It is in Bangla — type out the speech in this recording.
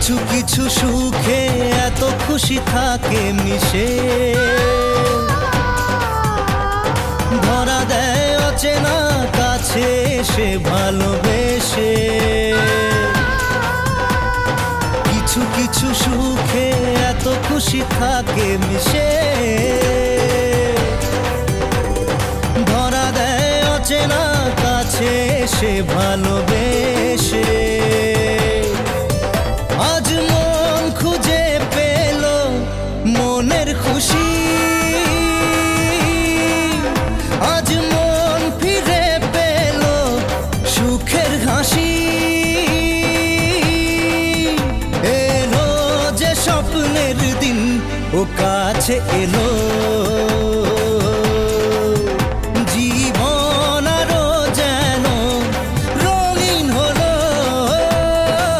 কিছু কিছু সুখে এত খুশি থাকে মিশে, ধরা দেয় অচেনা কাছে এসে ভালোবেসে। কিছু কিছু সুখে এত খুশি থাকে মিশে, ধরা দেয় অচেনা কাছে এসে ভালোবেসে। আজ মন খুঁজে পেল মনের খুশি, আজ মন ফিরে পেল সুখের হাসি। এলো যে স্বপ্নের দিন ও কাছে এলো।